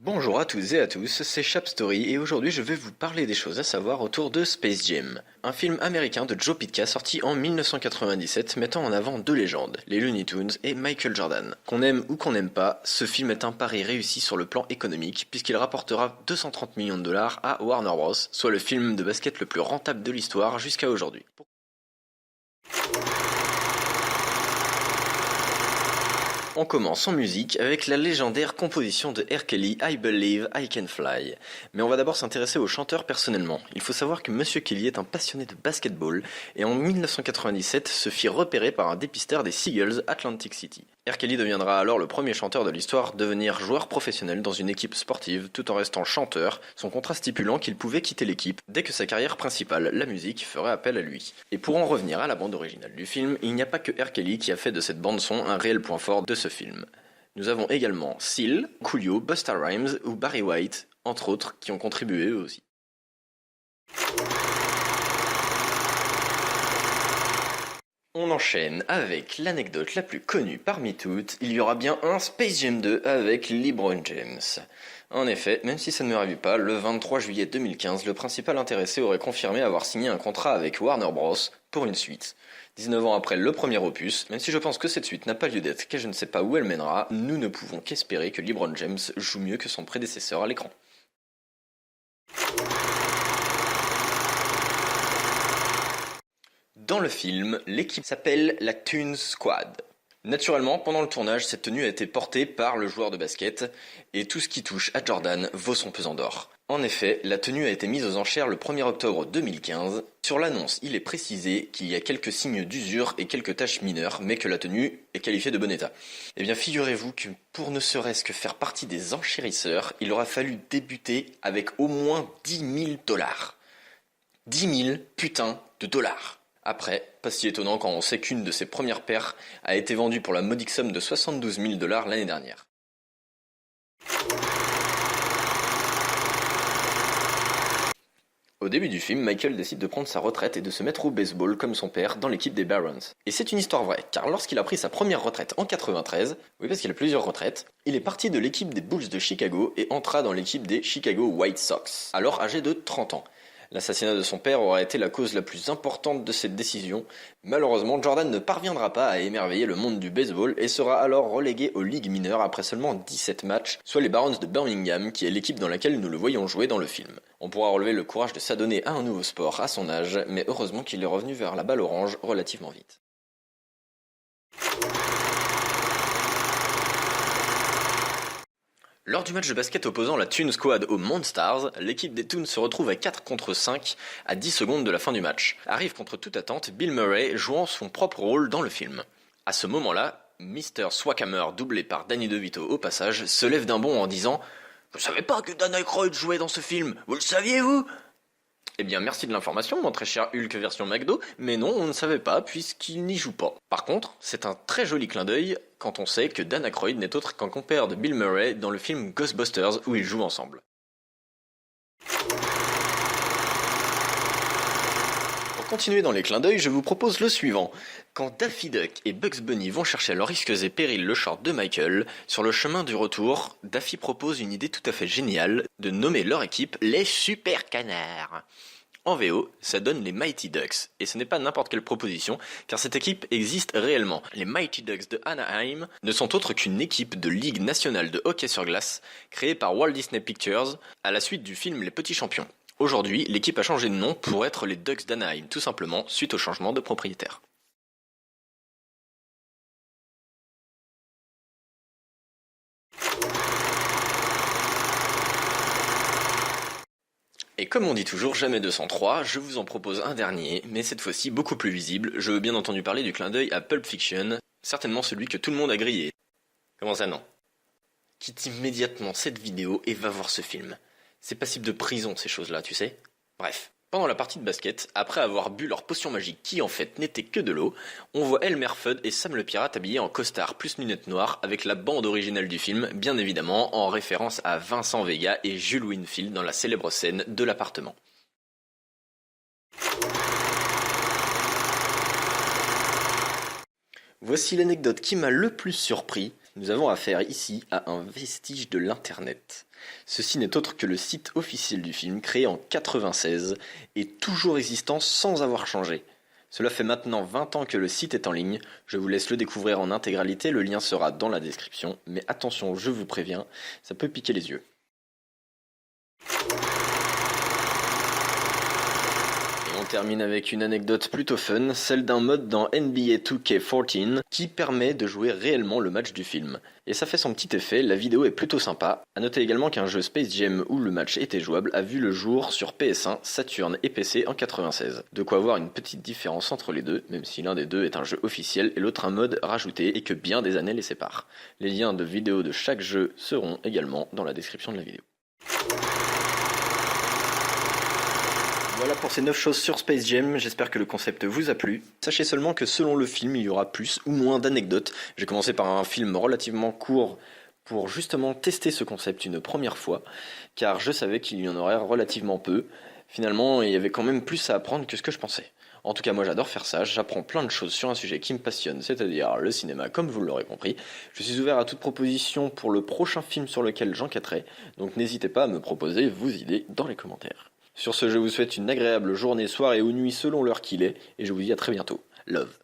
Bonjour à toutes et à tous, c'est Chapstory et aujourd'hui je vais vous parler des choses à savoir autour de Space Jam, un film américain de Joe Pytka sorti en 1997 mettant en avant deux légendes, les Looney Tunes et Michael Jordan. Qu'on aime ou qu'on n'aime pas, ce film est un pari réussi sur le plan économique puisqu'il rapportera 230 millions de dollars à Warner Bros, soit le film de basket le plus rentable de l'histoire jusqu'à aujourd'hui. On commence en musique avec la légendaire composition de R. Kelly, I Believe I Can Fly. Mais on va d'abord s'intéresser au chanteur personnellement. Il faut savoir que Monsieur Kelly est un passionné de basketball et en 1997 se fit repérer par un dépisteur des Seagulls Atlantic City. R. Kelly deviendra alors le premier chanteur de l'histoire à devenir joueur professionnel dans une équipe sportive tout en restant chanteur, son contrat stipulant qu'il pouvait quitter l'équipe dès que sa carrière principale, la musique, ferait appel à lui. Et pour en revenir à la bande originale du film, il n'y a pas que R. Kelly qui a fait de cette bande son un réel point fort de ce film. Nous avons également Seal, Coolio, Busta Rhymes ou Barry White, entre autres, qui ont contribué eux aussi. On enchaîne avec l'anecdote la plus connue parmi toutes, il y aura bien un Space Jam 2 avec LeBron James. En effet, même si ça ne me ravit pas, le 23 juillet 2015, le principal intéressé aurait confirmé avoir signé un contrat avec Warner Bros. Pour une suite. 19 ans après le premier opus, même si je pense que cette suite n'a pas lieu d'être car je ne sais pas où elle mènera, nous ne pouvons qu'espérer que LeBron James joue mieux que son prédécesseur à l'écran. Dans le film, l'équipe s'appelle la Toon Squad. Naturellement, pendant le tournage, cette tenue a été portée par le joueur de basket, et tout ce qui touche à Jordan vaut son pesant d'or. En effet, la tenue a été mise aux enchères le 1er octobre 2015. Sur l'annonce, il est précisé qu'il y a quelques signes d'usure et quelques taches mineures, mais que la tenue est qualifiée de bon état. Eh bien, figurez-vous que pour ne serait-ce que faire partie des enchérisseurs, il aura fallu débuter avec au moins 10 000 dollars. 10 000 putains de dollars. Après, pas si étonnant quand on sait qu'une de ses premières paires a été vendue pour la modique somme de 72 000 dollars l'année dernière. Au début du film, Michael décide de prendre sa retraite et de se mettre au baseball comme son père dans l'équipe des Barons. Et c'est une histoire vraie, car lorsqu'il a pris sa première retraite en 93, oui parce qu'il a plusieurs retraites, il est parti de l'équipe des Bulls de Chicago et entra dans l'équipe des Chicago White Sox, alors âgé de 30 ans. L'assassinat de son père aura été la cause la plus importante de cette décision. Malheureusement, Jordan ne parviendra pas à émerveiller le monde du baseball et sera alors relégué aux ligues mineures après seulement 17 matchs, soit les Barons de Birmingham, qui est l'équipe dans laquelle nous le voyons jouer dans le film. On pourra relever le courage de s'adonner à un nouveau sport à son âge, mais heureusement qu'il est revenu vers la balle orange relativement vite. Lors du match de basket opposant la Toon Squad aux Monstars, l'équipe des Toons se retrouve à 4 contre 5 à 10 secondes de la fin du match. Arrive contre toute attente Bill Murray jouant son propre rôle dans le film. À ce moment-là, Mr. Swaghammer, doublé par Danny DeVito au passage, se lève d'un bond en disant « Je savais pas que Dan Aykroyd jouait dans ce film, vous le saviez vous ?» Eh bien merci de l'information, mon très cher Hulk version McDo, mais non, on ne savait pas puisqu'il n'y joue pas. Par contre, c'est un très joli clin d'œil quand on sait que Dan Aykroyd n'est autre qu'un compère de Bill Murray dans le film Ghostbusters où ils jouent ensemble. Pour continuer dans les clins d'œil, je vous propose le suivant. Quand Daffy Duck et Bugs Bunny vont chercher à leurs risques et périls le short de Michael, sur le chemin du retour, Daffy propose une idée tout à fait géniale de nommer leur équipe les Super Canards. En VO, ça donne les Mighty Ducks, et ce n'est pas n'importe quelle proposition, car cette équipe existe réellement. Les Mighty Ducks de Anaheim ne sont autres qu'une équipe de Ligue nationale de hockey sur glace, créée par Walt Disney Pictures, à la suite du film Les Petits Champions. Aujourd'hui, l'équipe a changé de nom pour être les Ducks d'Anaheim, tout simplement, suite au changement de propriétaire. Et comme on dit toujours, jamais 203, je vous en propose un dernier, mais cette fois-ci beaucoup plus visible. Je veux bien entendu parler du clin d'œil à Pulp Fiction, certainement celui que tout le monde a grillé. Comment ça non? Quitte immédiatement cette vidéo et va voir ce film. C'est passible de prison ces choses-là, tu sais. Bref. Pendant la partie de basket, après avoir bu leur potion magique qui en fait n'était que de l'eau, on voit Elmer Fudd et Sam le pirate habillés en costard plus lunettes noires avec la bande originale du film, bien évidemment en référence à Vincent Vega et Jules Winfield dans la célèbre scène de l'appartement. Voici l'anecdote qui m'a le plus surpris. Nous avons affaire ici à un vestige de l'internet. Ceci n'est autre que le site officiel du film créé en 96 et toujours existant sans avoir changé. Cela fait maintenant 20 ans que le site est en ligne, je vous laisse le découvrir en intégralité, le lien sera dans la description, mais attention, je vous préviens, ça peut piquer les yeux. Et on termine avec une anecdote plutôt fun, celle d'un mode dans NBA 2K14 qui permet de jouer réellement le match du film. Et ça fait son petit effet, la vidéo est plutôt sympa. A noter également qu'un jeu Space Jam où le match était jouable a vu le jour sur PS1, Saturn et PC en 96. De quoi avoir une petite différence entre les deux, même si l'un des deux est un jeu officiel et l'autre un mode rajouté et que bien des années les séparent. Les liens de vidéos de chaque jeu seront également dans la description de la vidéo. Voilà pour ces 9 choses sur Space Jam, j'espère que le concept vous a plu. Sachez seulement que selon le film, il y aura plus ou moins d'anecdotes. J'ai commencé par un film relativement court pour justement tester ce concept une première fois, car je savais qu'il y en aurait relativement peu. Finalement, il y avait quand même plus à apprendre que ce que je pensais. En tout cas, moi j'adore faire ça, j'apprends plein de choses sur un sujet qui me passionne, c'est-à-dire le cinéma, comme vous l'aurez compris. Je suis ouvert à toute proposition pour le prochain film sur lequel j'enquêterai, donc n'hésitez pas à me proposer vos idées dans les commentaires. Sur ce, je vous souhaite une agréable journée, soirée ou nuit selon l'heure qu'il est, et je vous dis à très bientôt. Love.